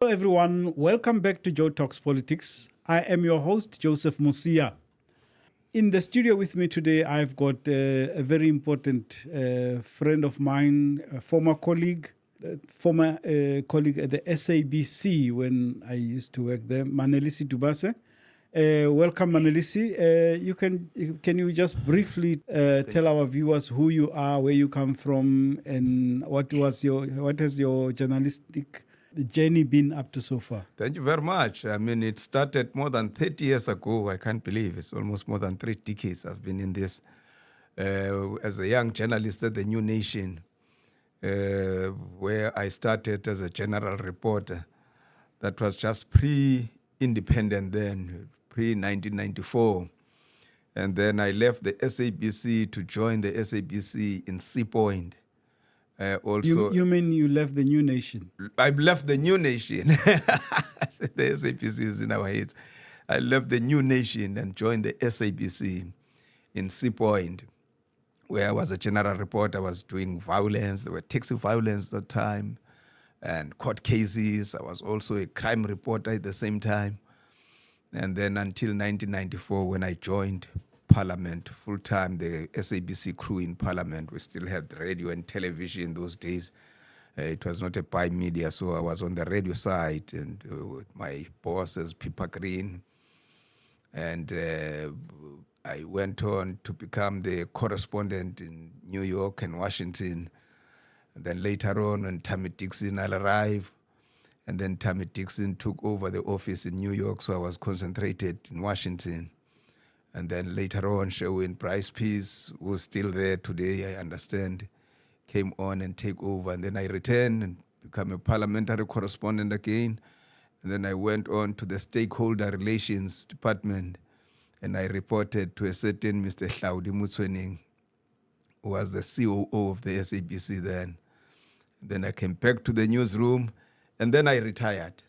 everyone, welcome back to Joe Talks Politics. I am your host, Joseph Musia. In the studio with me today, I've got a very important friend of mine, a former colleague at the SABC when I used to work there, Manelisi Dubase. Welcome, Manelisi. Can you just briefly tell our viewers who you are, where you come from, and what has your journalistic journey been up to so far? Thank you very much. I mean, it started more than 30 years ago. I can't believe it's almost more than 3 decades I've been in this. As a young journalist at the New Nation, where I started as a general reporter. That was just pre-independent then, pre-1994. And then I left the SABC to join the SABC in Sea Point. Also, you mean you left the New Nation? I left the New Nation. The SABC is in our heads. I left the New Nation and joined the SABC in Sea Point, where I was a general reporter. I was doing violence. There were taxi violence at the time and court cases. I was also a crime reporter at the same time. And then until 1994, when I joined Parliament full-time, the SABC crew in Parliament, we still had radio and television those days. It was not a bi-media, so I was on the radio side and with my bosses, Pippa Green. And I went on to become the correspondent in New York and Washington. And then later on, when Tammy Dixon arrived, and then Tammy Dixon took over the office in New York, so I was concentrated in Washington. And then later on, Sherwin Bryce Peace, who's still there today, I understand, came on and take over. And then I returned and became a parliamentary correspondent again. And then I went on to the stakeholder relations department, and I reported to a certain Mr. Hlaudi Mutswening, who was the COO of the SABC then. Then I came back to the newsroom, and then I retired.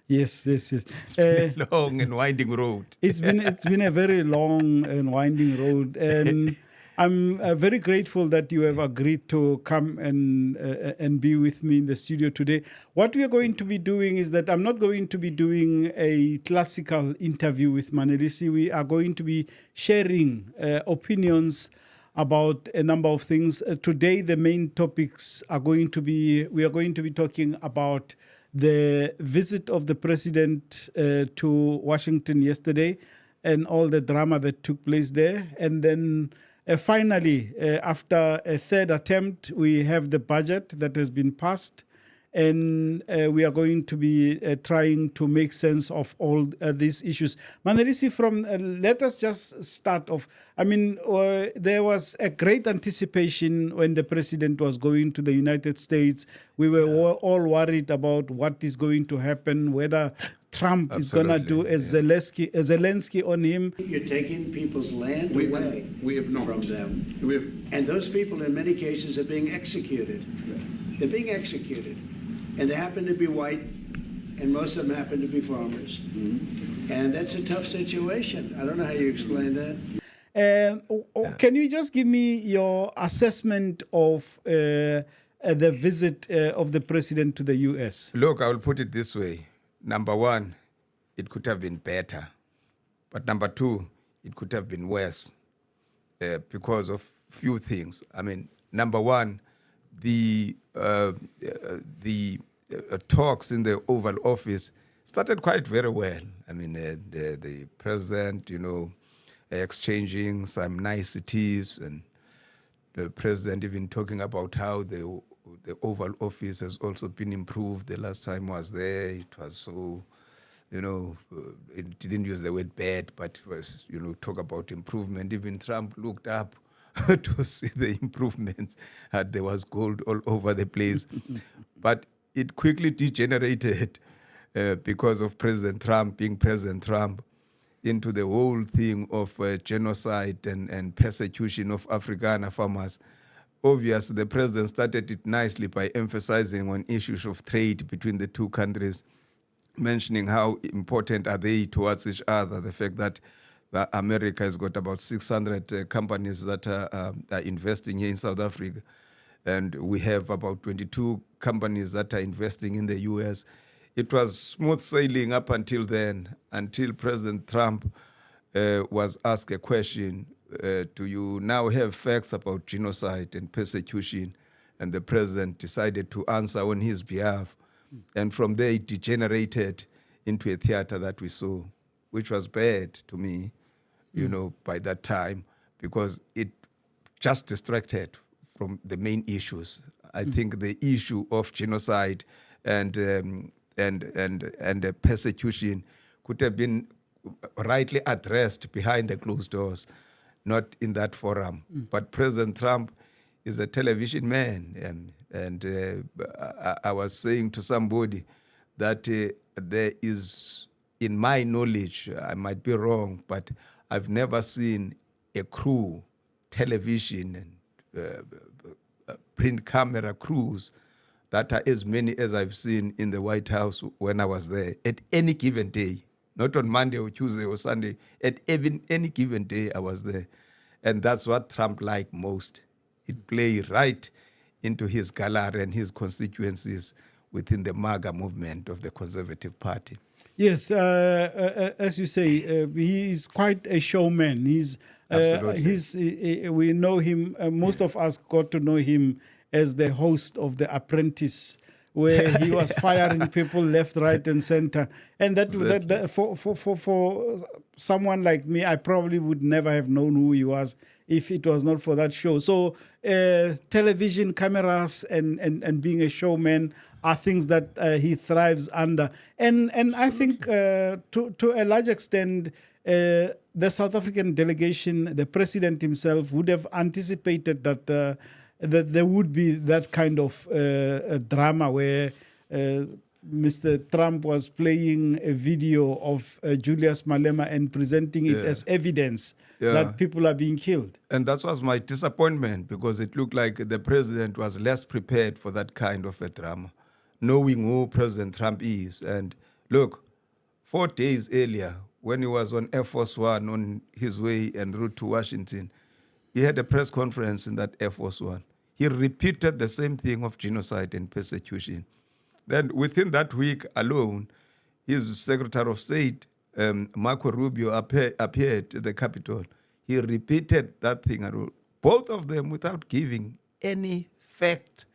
Yes. It's been a long and winding road. It's been a very long and winding road, and I'm very grateful that you have agreed to come and be with me in the studio today. What we are going to be doing is that I'm not going to be doing a classical interview with Manelisi. We are going to be sharing opinions about a number of things. Today, the main topics are we are going to be talking about the visit of the president to Washington yesterday and all the drama that took place there. And then finally, after a third attempt, we have the budget that has been passed. And we are going to be trying to make sense of all these issues. Manelisi, let us just start off. I mean, there was a great anticipation when the president was going to the United States. We were all worried about what is going to happen, whether Trump is going to do a Zelensky on him. You're taking people's land away. We have not. From them. And those people, in many cases, are being executed. They're being executed. And they happen to be white, and most of them happen to be farmers. Mm-hmm. And that's a tough situation. I don't know how you explain that. Can you just give me your assessment of the visit of the president to the U.S.? Look, I will put it this way. Number one, it could have been better. But number two, it could have been worse because of few things. I mean, number one, the talks in the Oval Office started quite very well. I mean, the president, exchanging some niceties, and the president even talking about how the Oval Office has also been improved. The last time I was there, it was so, it didn't use the word bad, but it was, talk about improvement. Even Trump looked up to see the improvements. There was gold all over the place. But it quickly degenerated because of President Trump being President Trump into the whole thing of genocide and persecution of Afrikaner farmers. Obviously, the president started it nicely by emphasizing on issues of trade between the two countries, mentioning how important are they towards each other, the fact that America has got about 600 companies that are investing here in South Africa. and we have about 22 companies that are investing in the U.S. It was smooth sailing up until then, until President Trump was asked a question, do you now have facts about genocide and persecution? And the president decided to answer on his behalf. And from there, it degenerated into a theater that we saw, which was bad to me, you know, by that time, because it just distracted from the main issues. I think the issue of genocide and persecution could have been rightly addressed behind the closed doors, not in that forum. But President Trump is a television man, and I was saying to somebody that there is, in my knowledge, I might be wrong, but I've never seen a crew, television and print camera crews that are as many as I've seen in the White House when I was there at any given day, not on Monday or Tuesday or Sunday, at even any given day I was there. And that's what Trump liked most. It played right into his gallery and his constituencies within the MAGA movement of the Conservative Party. Yes, as you say, he is quite a showman. We know him, most of us got to know him as the host of The Apprentice, where he was firing people left, right, and center. And that for someone like me, I probably would never have known who he was if it was not for that show. So television cameras and being a showman are things that he thrives under. And I think to a large extent, the South African delegation, the president himself, would have anticipated that that there would be that kind of drama where Mr. Trump was playing a video of Julius Malema and presenting it as evidence that people are being killed. And that was my disappointment, because it looked like the president was less prepared for that kind of a drama, knowing who President Trump is. And look, 4 days earlier, when he was on Air Force One on his way en route to Washington, he had a press conference in that Air Force One. He repeated the same thing of genocide and persecution. Then within that week alone, his Secretary of State, Marco Rubio, appeared at the Capitol. He repeated that thing, both of them without giving any fact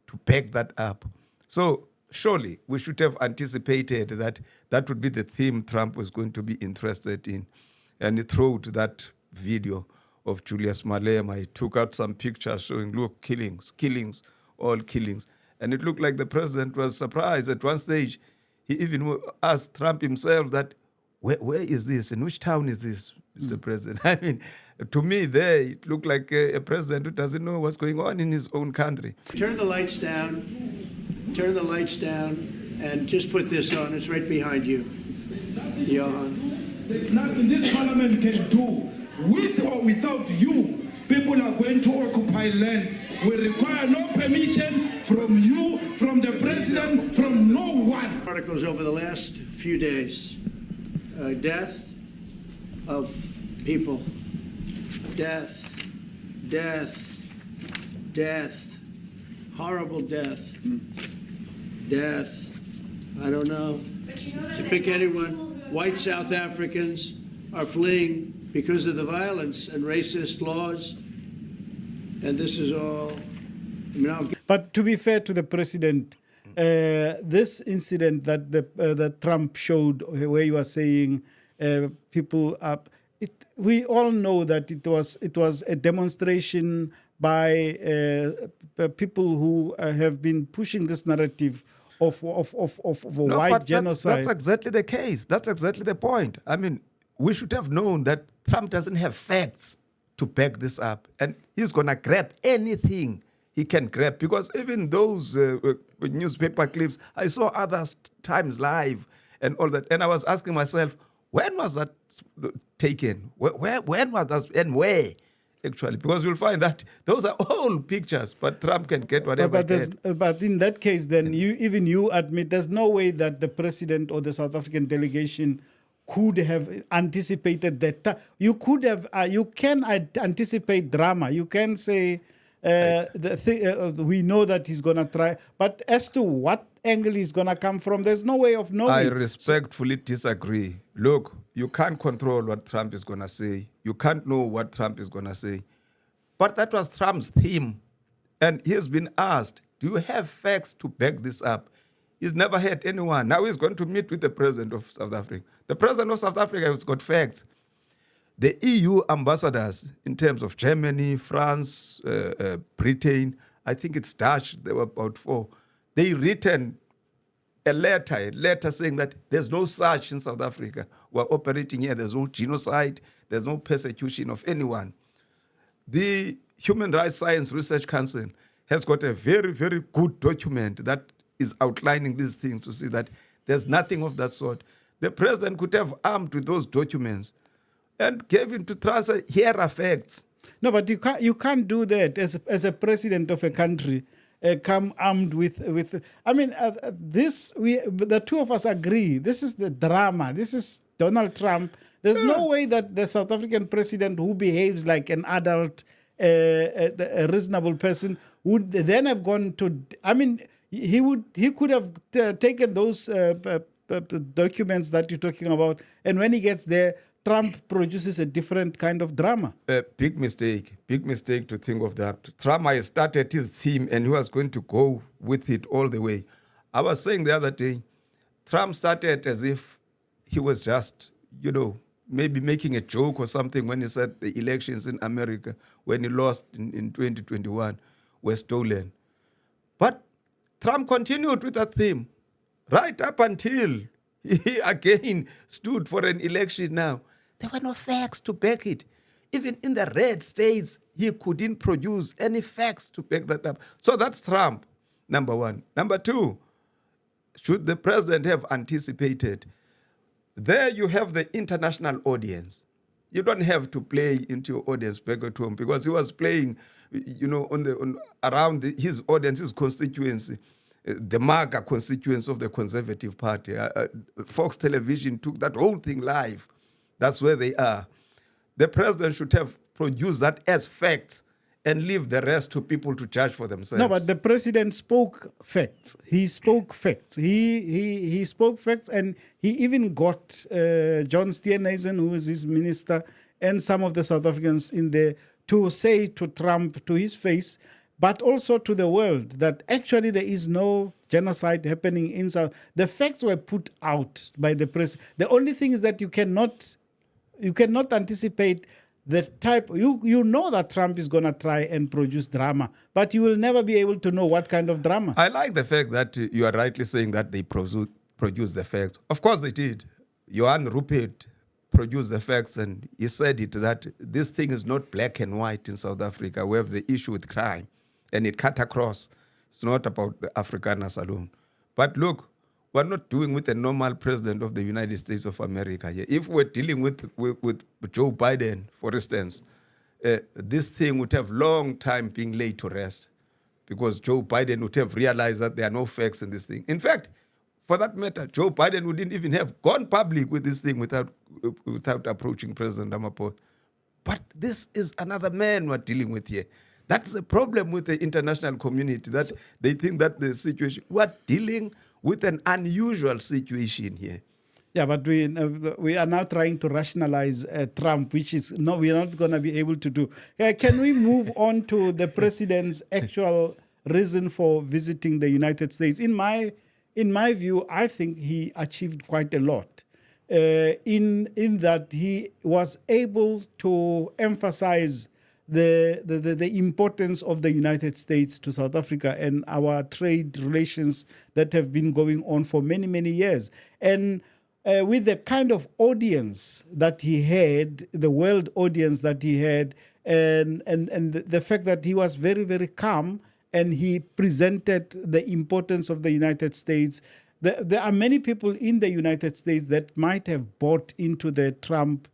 to back that up. So surely we should have anticipated that that would be the theme Trump was going to be interested in. And he threw that video of Julius Malema. He took out some pictures showing, look, killings, all killings. And it looked like the president was surprised. At one stage, he even asked Trump himself that, where is this? In which town is this, Mr. President? I mean, to me there, it looked like a president who doesn't know what's going on in his own country. Turn the lights down, and just put this on. It's right behind you, Johan. There's nothing this parliament can do. With or without you, people are going to occupy land. We require no permission from you, from the president, from no one. Articles over the last few days. Death of people. Death. Horrible death. Death. I don't know. To pick anyone, white South Africans are fleeing because of the violence and racist laws, and this is all. But to be fair to the president, this incident that Trump showed, where he was saying people up, we all know that it was a demonstration by people who have been pushing this narrative of white genocide. That's exactly the case. That's exactly the point. I mean, we should have known that Trump doesn't have facts to back this up. And he's going to grab anything he can grab. Because even those newspaper clips, I saw others times live and all that. And I was asking myself, when was that taken? When was that and where? Actually, because you'll find that those are all pictures, but Trump can get whatever. But in that case, then you admit there's no way that the president or the South African delegation could have anticipated that. You could have. You can anticipate drama. You can say We know that he's going to try. But as to what angle he's going to come from, there's no way of knowing. I respectfully disagree. Look, you can't control what Trump is going to say. You can't know what Trump is going to say. But that was Trump's theme. And he's been asked, do you have facts to back this up? He's never had anyone. Now he's going to meet with the president of South Africa. The president of South Africa has got facts. The EU ambassadors, in terms of Germany, France, Britain, I think it's Dutch, there were about 4, they written a letter saying that there's no such in South Africa. We're operating here, there's no genocide, there's no persecution of anyone. The Human Rights Science Research Council has got a very, very good document that is outlining these things to see that there's nothing of that sort. The president could have armed with those documents and gave him to translate, here are facts. No, but you can't do that as a president of a country. Come armed with. I mean, the two of us agree. This is the drama. This is Donald Trump. There's no way that the South African president, who behaves like an adult, a reasonable person, would then have gone to. I mean, he could have taken those documents that you're talking about, and when he gets there, Trump produces a different kind of drama. Big mistake to think of that. Trump has started his theme and he was going to go with it all the way. I was saying the other day, Trump started as if he was just, maybe making a joke or something when he said the elections in America, when he lost in 2021, were stolen. But Trump continued with that theme right up until he again stood for an election now. There were no facts to back it. Even in the red states, he couldn't produce any facts to back that up. So that's Trump, number one. Number two, should the president have anticipated? There you have the international audience. You don't have to play into your audience back at home, because he was playing, around his audience, his constituency, the MAGA constituents of the Conservative Party. Fox Television took that whole thing live. That's where they are. The president should have produced that as facts and leave the rest to people to judge for themselves. No, but the president spoke facts. He spoke facts. He spoke facts, and he even got John Steenhuisen, who is his minister, and some of the South Africans in there to say to Trump, to his face, but also to the world, that actually there is no genocide happening in South. The facts were put out by the press. The only thing is that you cannot anticipate the type. You know that Trump is going to try and produce drama, but you will never be able to know what kind of drama. I like the fact that you are rightly saying that they produced the facts. Of course they did. Johan Rupert produced the facts, and he said it, that this thing is not black and white in South Africa. We have the issue with crime, and it cut across. It's not about the Afrikaners alone. But look, we're not doing with a normal president of the United States of America here. If we're dealing with Joe Biden, for instance, this thing would have long time being laid to rest, because Joe Biden would have realized that there are no facts in this thing. In fact, for that matter, Joe Biden wouldn't even have gone public with this thing without approaching President Ramaphosa. But this is another man we're dealing with here. That's the problem with the international community, that they think that the situation, we're dealing with an unusual situation here. Yeah, but we are now trying to rationalize Trump, which is we're not going to be able to do. Can we move on to the president's actual reason for visiting the United States? In my view, I think he achieved quite a lot. In that he was able to emphasize the importance of the United States to South Africa and our trade relations that have been going on for many, many years. And with the kind of audience that he had, the world audience that he had, and the fact that he was very, very calm, and he presented the importance of the United States. There are many people in the United States that might have bought into the Trump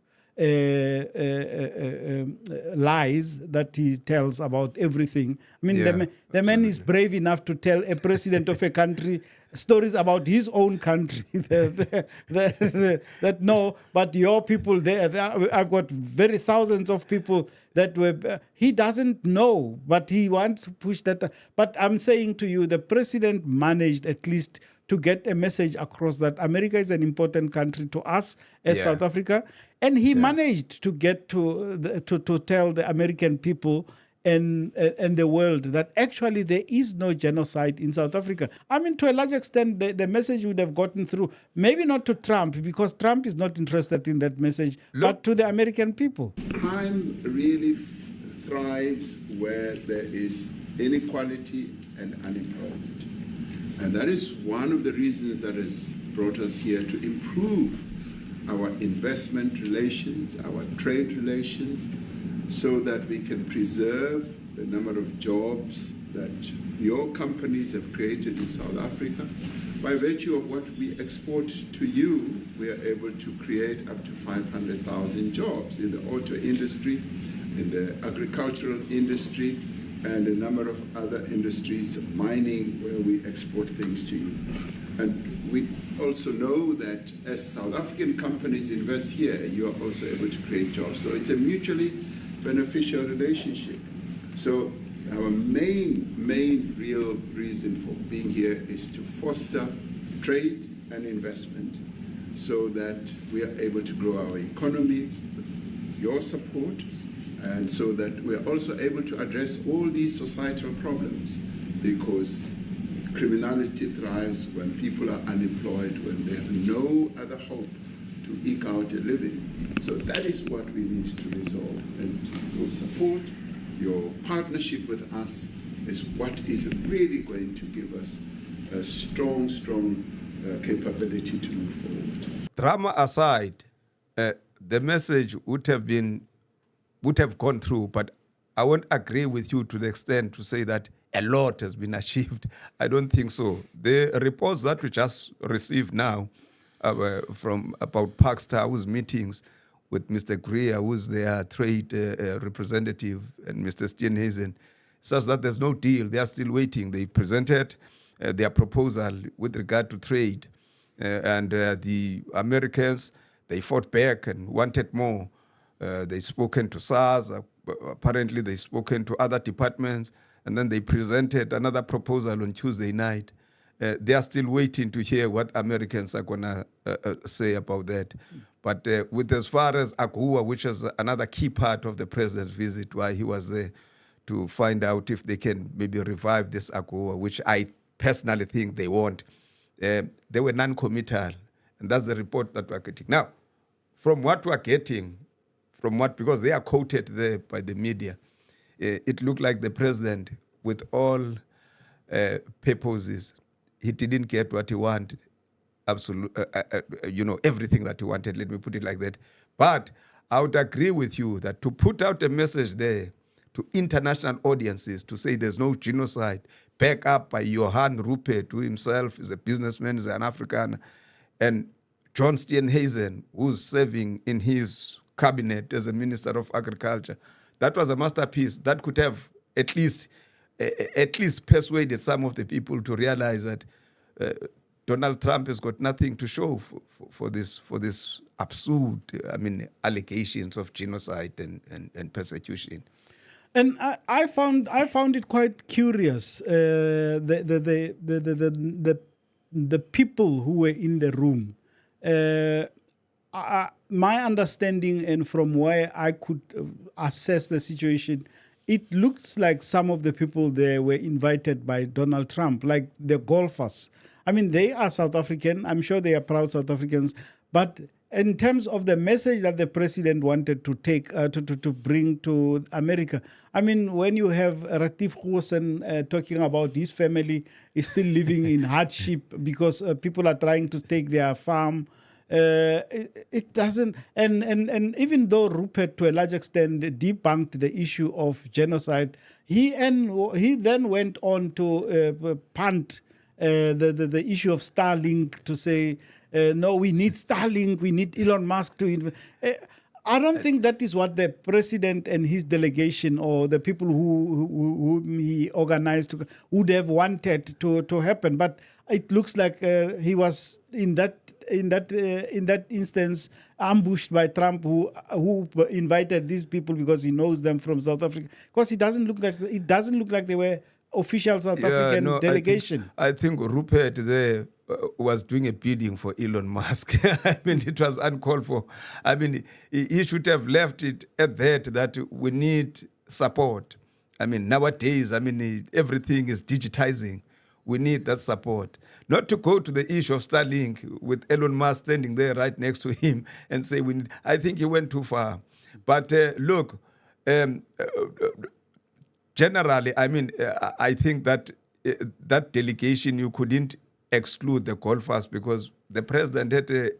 lies that he tells about everything. I mean, Yeah, the man is brave enough to tell a president of a country stories about his own country. That no, but your people there, I've got very thousands of people that were, he doesn't know, but he wants to push that. But I'm saying to you, the president managed at least to get a message across that America is an important country to us as Yeah. South Africa. And he managed to get to tell the American people and the world that actually there is no genocide in South Africa. I mean, to a large extent, the message would have gotten through. Maybe not to Trump, because Trump is not interested in that message, but to the American people. Crime really thrives where there is inequality and unemployment. And that is one of the reasons that has brought us here to improve our investment relations, our trade relations, so that we can preserve the number of jobs that your companies have created in South Africa. By virtue of what we export to you, we are able to create up to 500,000 jobs in the auto industry, in the agricultural industry, and a number of other industries, mining, where we export things to you. And we also know that as South African companies invest here, you are also able to create jobs. So it's a mutually beneficial relationship. So our main real reason for being here is to foster trade and investment so that we are able to grow our economy with your support, and so that we are also able to address all these societal problems, because criminality thrives when people are unemployed, when they have no other hope to eke out a living. So that is what we need to resolve. And your support, your partnership with us is what is really going to give us a strong capability to move forward. Drama aside, the message would have gone through, but I won't agree with you to the extent to say that a lot has been achieved. I don't think so. The reports that we just received now from about Park's meetings with Mr. Greer, who's their trade representative, and Mr. Steenhuisen, says that there's no deal. They are still waiting. They presented their proposal with regard to trade, and the Americans, they fought back and wanted more. They've spoken to SARS, apparently they've spoken to other departments, and then they presented another proposal on Tuesday night. They are still waiting to hear what Americans are going to say about that. But with as far as AGOA, which is another key part of the president's visit, why he was there to find out if they can maybe revive this AGOA, which I personally think they won't. They were non-committal, and that's the report that we're getting. Now, from what we're getting, because they are quoted there by the media, it looked like the president, with all purposes, he didn't get what he wanted. Everything that he wanted, let me put it like that. But I would agree with you that to put out a message there to international audiences to say there's no genocide, backed up by Johan Rupert, who himself is a businessman, is an Afrikaner, and John Steenhuisen, who's serving in his cabinet as a Minister of Agriculture, that was a masterpiece that could have at least persuaded some of the people to realize that Donald Trump has got nothing to show for this absurd, allegations of genocide and persecution. And I found it quite curious. The people who were in the room. My understanding, and from where I could assess the situation, it looks like some of the people there were invited by Donald Trump, like the golfers. I mean, they are South African. I'm sure they are proud South Africans. But in terms of the message that the president wanted to take, to bring to America, I mean, when you have Ratief Goosen talking about his family is still living in hardship because people are trying to take their farm, it doesn't, and even though Rupert to a large extent debunked the issue of genocide, he then went on to punt the issue of Starlink, to say no, we need Starlink, we need Elon Musk to I don't think that is what the president and his delegation or the people who he organized would have wanted to happen. But it looks like he was in that instance ambushed by Trump, who invited these people because he knows them from South Africa. Because it doesn't look like they were official South African delegation. I think Rupert there was doing a bidding for Elon Musk. I mean, it was uncalled for. I mean, he should have left it at that we need support. I mean, nowadays, I mean, everything is digitizing. We need that support. Not to go to the issue of Starlink with Elon Musk standing there right next to him and say, we need. I think he went too far. But look, generally, I mean, I think that that delegation, you couldn't exclude the golfers because the president had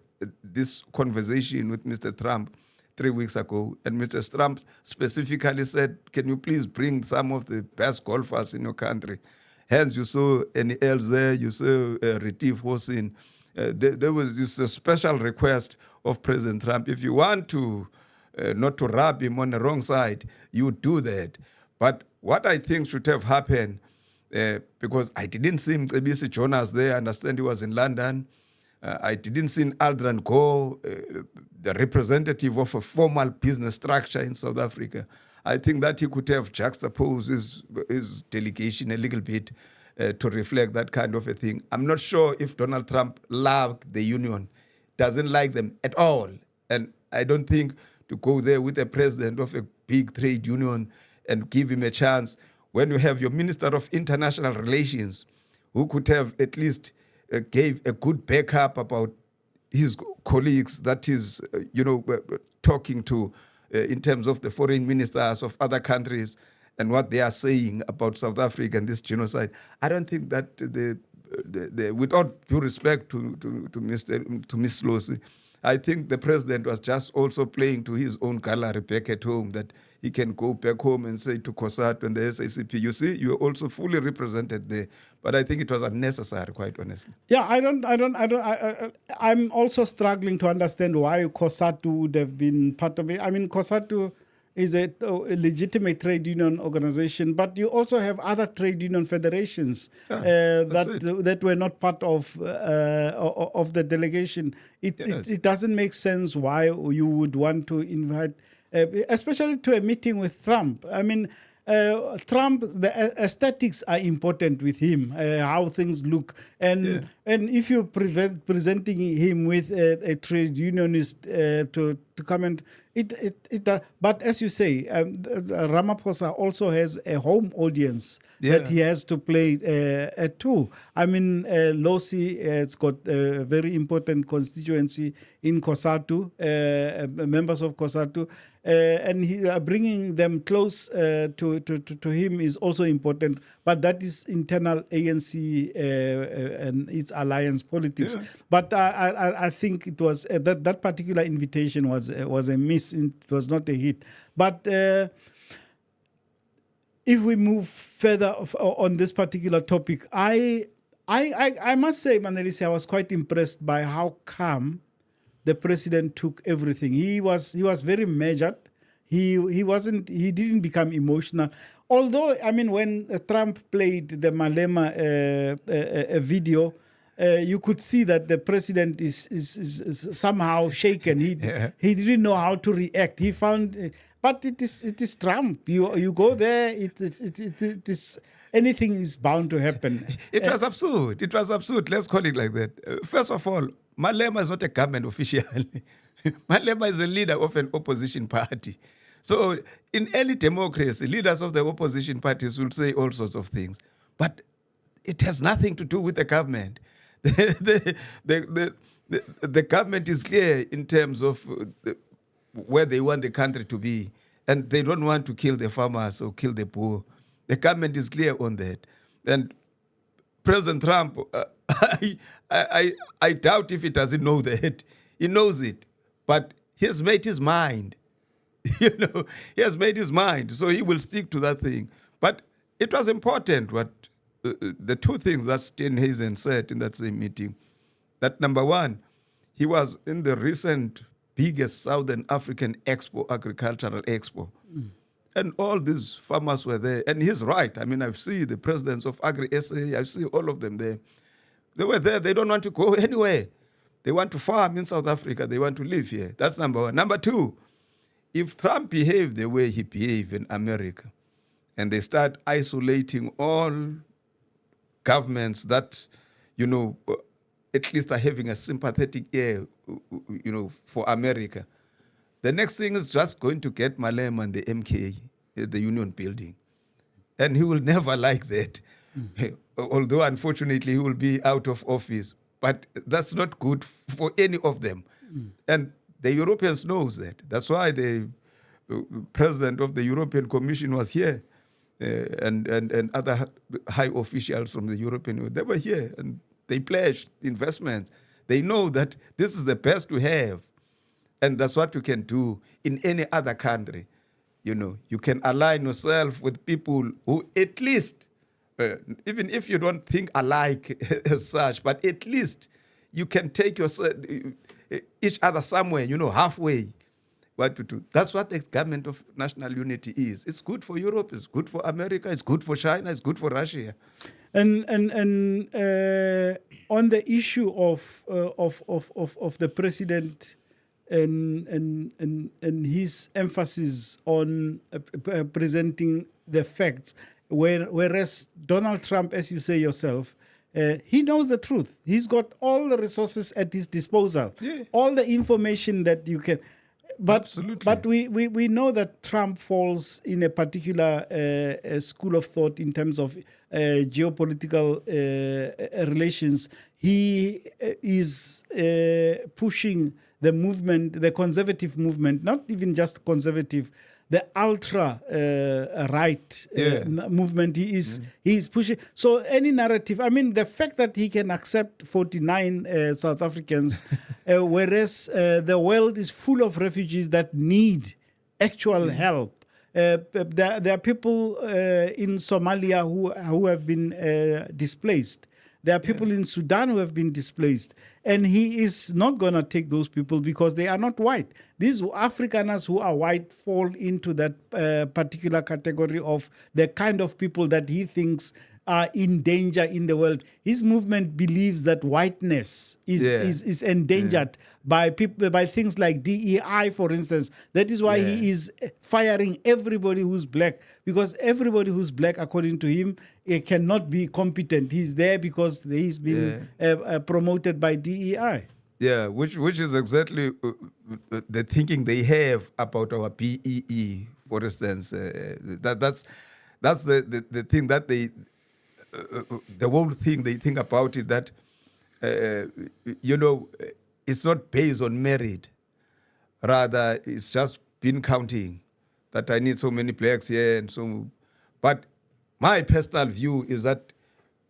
this conversation with Mr. Trump 3 weeks ago, and Mr. Trump specifically said, can you please bring some of the best golfers in your country? Hence, you saw Annie Els there, you saw Retief Hossein. There was this special request of President Trump. If you want to not to rub him on the wrong side, you do that. But what I think should have happened, because I didn't see Mcebisi Jonas there, I understand he was in London. I didn't see Aldrin Go, the representative of a formal business structure in South Africa. I think that he could have juxtaposed his delegation a little bit to reflect that kind of a thing. I'm not sure if Donald Trump loved the union, doesn't like them at all. And I don't think to go there with the president of a big trade union and give him a chance when you have your Minister of International Relations who could have at least gave a good backup about his colleagues that is, talking to in terms of the foreign ministers of other countries and what they are saying about South Africa and this genocide. I don't think that with all due respect to Ms. Losi, I think the president was just also playing to his own gallery back at home, that he can go back home and say to COSATU and the SACP, you see, you're also fully represented there. But I think it was unnecessary, quite honestly. Yeah, I'm also struggling to understand why COSATU would have been part of it. I mean, COSATU is a legitimate trade union organization, but you also have other trade union federations that were not part of the delegation. It doesn't make sense why you would want to invite, especially to a meeting with Trump. I mean, Trump, the aesthetics are important with him, how things look. And if you're presenting him with a trade unionist to comment, but as you say, Ramaphosa also has a home audience that he has to play too. I mean, Losi has got a very important constituency in COSATU, members of COSATU, and bringing them close to him is also important. But that is internal ANC and its alliance politics. Yeah. But I think it was that particular invitation was a miss. It was not a hit. But if we move further on this particular topic, I must say, Manelisi, I was quite impressed by how calm the president took everything. He was very measured. He didn't become emotional. Although, I mean, when Trump played the Malema video, you could see that the president is somehow shaken. He didn't know how to react. He found, but it is Trump. You go there. It is anything is bound to happen. It was absurd. It was absurd. Let's call it like that. First of all, Malema is not a government official. Malema is a leader of an opposition party. So in any democracy, leaders of the opposition parties will say all sorts of things. But it has nothing to do with the government. The government is clear in terms of where they want the country to be. And they don't want to kill the farmers or kill the poor. The government is clear on that. And President Trump, I doubt if he doesn't know that. He knows it. But he has made his mind. He has made his mind. So he will stick to that thing. But it was important what the two things that Steenhuisen said in that same meeting. That number one, he was in the recent biggest Southern African expo, agricultural expo. And all these farmers were there. And he's right. I mean, I've seen the presidents of Agri-SA, I've seen all of them there. They were there. They don't want to go anywhere. They want to farm in South Africa. They want to live here. That's number one. Number two, if Trump behaved the way he behaved in America, and they start isolating all governments that, at least are having a sympathetic ear, for America, the next thing is just going to get Malema and the MK at the Union Building. And he will never like that. Although, unfortunately, he will be out of office. But that's not good for any of them. And the Europeans knows that. That's why the president of the European Commission was here. And other high officials from the European Union, they were here. And they pledged investments. They know that this is the best we have. And that's what you can do in any other country. You can align yourself with people who at least, even if you don't think alike as such, but at least you can take each other somewhere, halfway. What to do. That's what the government of national unity is. It's good for Europe, it's good for America, it's good for China, it's good for Russia. And on the issue of the president and his emphasis on presenting the facts, whereas Donald Trump, as you say yourself, he knows the truth. He's got all the resources at his disposal, all the information that you can. But we know that Trump falls in a particular school of thought in terms of geopolitical relations. He is pushing the movement, the conservative movement, not even just conservative, the ultra right movement. He is pushing. So any narrative, I mean, the fact that he can accept 49 South Africans, whereas the world is full of refugees that need actual help. There are people in Somalia who have been displaced. There are people in Sudan who have been displaced. And he is not going to take those people because they are not white. These Afrikaners who are white fall into that particular category of the kind of people that he thinks are in danger in the world. His movement believes that whiteness is endangered by people, by things like DEI, for instance. That is why he is firing everybody who's black, because everybody who's black, according to him, cannot be competent. He's there because he's being promoted by DEI. Yeah, which is exactly the thinking they have about our BEE, for instance. That's the thing that they. The whole thing they think about it that, it's not based on merit. Rather, it's just been counting that I need so many blacks here and so. But my personal view is that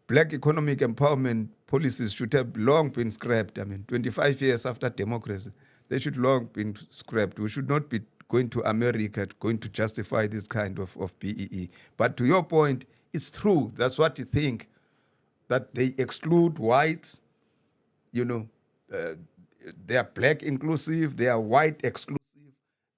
black economic empowerment policies should have long been scrapped. I mean, 25 years after democracy, they should long been scrapped. We should not be going to America, going to justify this kind of BEE. But to your point, it's true. That's what you think, that they exclude whites. They are black inclusive, they are white exclusive.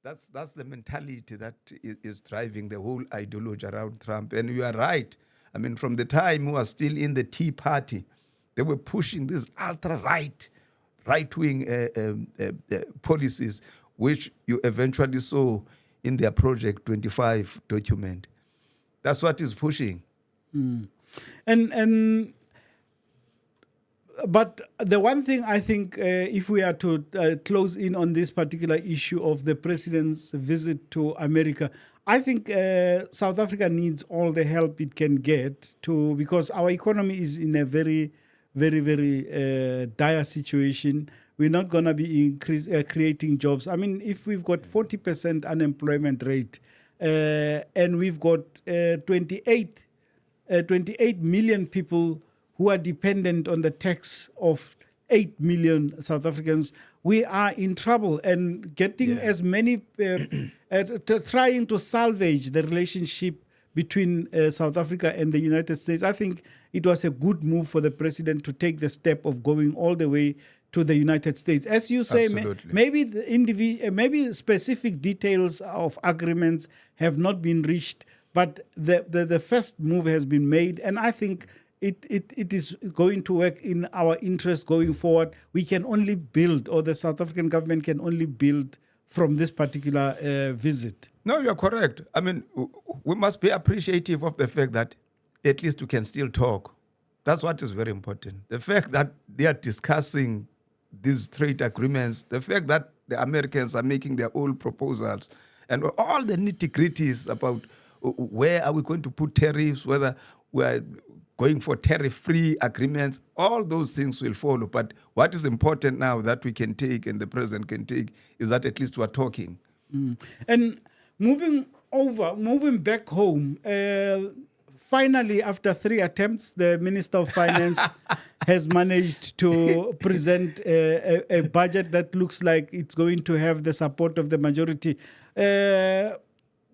That's the mentality that is driving the whole ideology around Trump. And you are right. I mean, from the time we were still in the Tea Party, they were pushing these right-wing policies, which you eventually saw in their Project 25 document. That's what is pushing. But the one thing I think, if we are to close in on this particular issue of the president's visit to America, I think South Africa needs all the help it can get because our economy is in a very, very, very dire situation. We're not going to be creating jobs. I mean, if we've got 40% unemployment rate and we've got 28 million people who are dependent on the tax of 8 million South Africans, we are in trouble. And getting as many, trying to salvage the relationship between South Africa and the United States, I think it was a good move for the president to take the step of going all the way to the United States. As you say, Absolutely. maybe the maybe specific details of agreements have not been reached, but the first move has been made, and I think it is going to work in our interest going forward. We can only build, or the South African government can only build from this particular visit. No, you're correct. I mean, we must be appreciative of the fact that at least we can still talk. That's what is very important. The fact that they are discussing these trade agreements, the fact that the Americans are making their own proposals, and all the nitty-gritties about where are we going to put tariffs, whether we are going for tariff-free agreements, all those things will follow. But what is important now that we can take and the president can take is that at least we're talking. And moving back home, finally, after 3 attempts, the Minister of Finance has managed to present a budget that looks like it's going to have the support of the majority.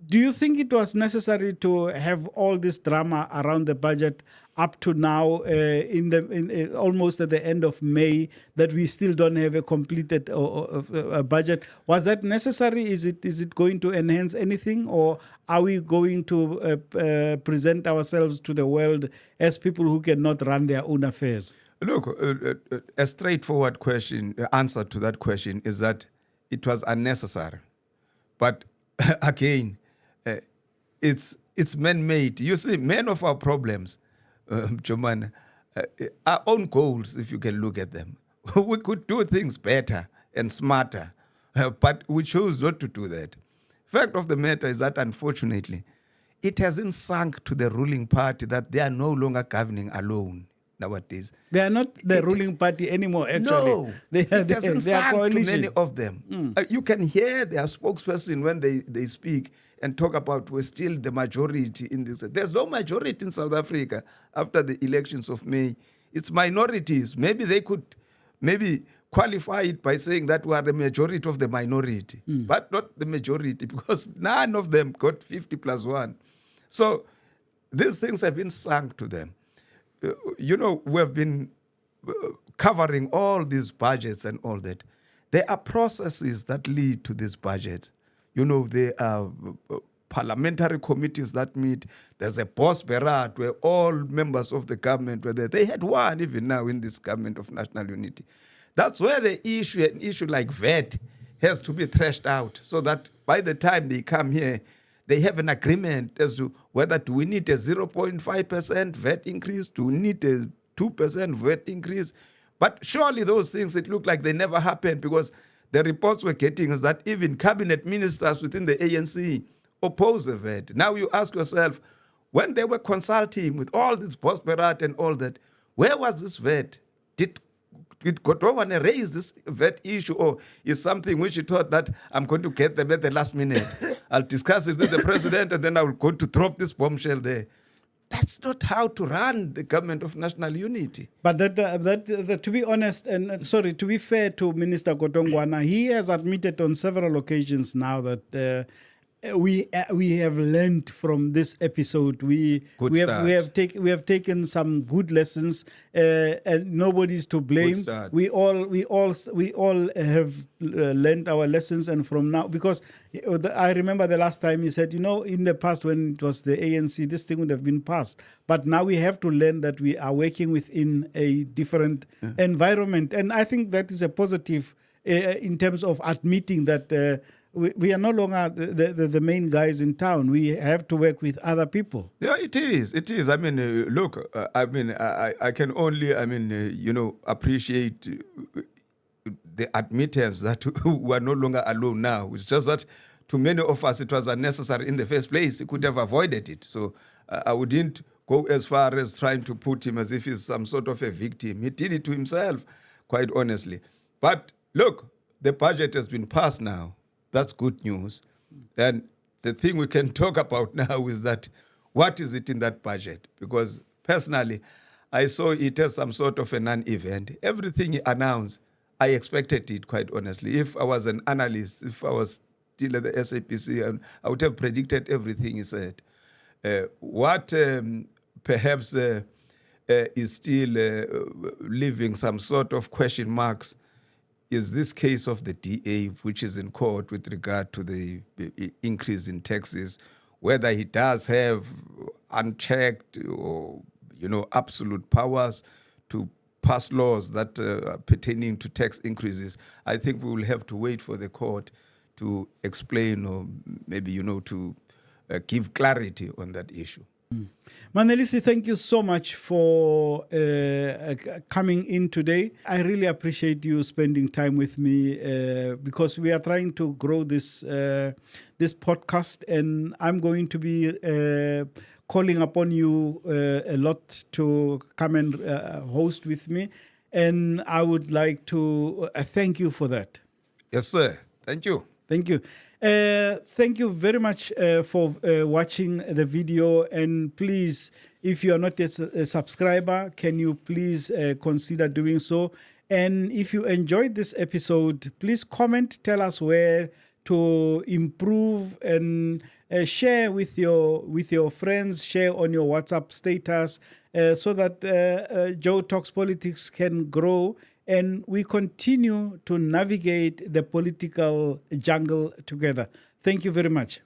Do you think it was necessary to have all this drama around the budget up to now, in almost at the end of May, that we still don't have a completed a budget? Was that necessary? Is it going to enhance anything, or are we going to present ourselves to the world as people who cannot run their own affairs? Look, a straightforward answer to that question is that it was unnecessary. But again, it's man-made. You see, many of our problems, Joman, our own goals, if you can look at them. We could do things better and smarter, but we chose not to do that. Fact of the matter is that, unfortunately, it hasn't sunk to the ruling party that they are no longer governing alone nowadays. They are not the ruling party anymore, actually. No, it hasn't sunk to many of them. You can hear their spokesperson when they speak and talk about we're still the majority in this. There's no majority in South Africa after the elections of May. It's minorities. Maybe they could qualify it by saying that we are the majority of the minority, but not the majority, because none of them got 50+1. So these things have been sunk to them. You know, we have been covering all these budgets and all that. There are processes that lead to these budgets. You know, there are parliamentary committees that meet. There's a boss berat where all members of the government were there. They had one even now in this government of national unity. That's where an issue like VAT has to be thrashed out, so that by the time they come here, they have an agreement as to whether do we need a 0.5% VAT increase, do we need a 2% VAT increase. But surely those things, it looked like they never happened, because the reports we're getting is that even cabinet ministers within the ANC oppose the VAT. Now you ask yourself, when they were consulting with all this boss berat and all that, where was this VAT? Did Gotongwana raise this VAT issue, or is something which he thought that I'm going to get them at the last minute? I'll discuss it with the president and then I will go to drop this bombshell there. That's not how to run the government of national unity. But to be honest, and sorry, to be fair to Minister Gotongwana, he has admitted on several occasions now that we have learned from this episode. We have taken some good lessons, and nobody's to blame. We all have learned our lessons, and from now, because I remember the last time he said, in the past when it was the ANC, this thing would have been passed. But now we have to learn that we are working within a different environment, and I think that is a positive in terms of admitting that. We are no longer the main guys in town. We have to work with other people. Yeah, it is. It is. I mean, look, I can only, appreciate the admittance that we are no longer alone now. It's just that to many of us, it was unnecessary in the first place. He could have avoided it. So I wouldn't go as far as trying to put him as if he's some sort of a victim. He did it to himself, quite honestly. But look, the budget has been passed now. That's good news. And the thing we can talk about now is that what is it in that budget? Because personally, I saw it as some sort of a non-event. Everything he announced, I expected it, quite honestly. If I was an analyst, if I was still at the SAPC, I would have predicted everything he said. What perhaps is still leaving some sort of question marks is this case of the DA, which is in court with regard to the increase in taxes, whether he does have unchecked or, absolute powers to pass laws that are pertaining to tax increases. I think we will have to wait for the court to explain or maybe, to give clarity on that issue. Manelisi, thank you so much for coming in today. I really appreciate you spending time with me because we are trying to grow this podcast, and I'm going to be calling upon you a lot to come and host with me, and I would like to thank you for that. Yes, sir. Thank you. Thank you. Thank you very much for watching the video, and please, if you are not a subscriber, can you please consider doing so? And if you enjoyed this episode, please comment, tell us where to improve, and share with your friends, share on your WhatsApp status, so that Joe Talks Politics can grow and we continue to navigate the political jungle together. Thank you very much.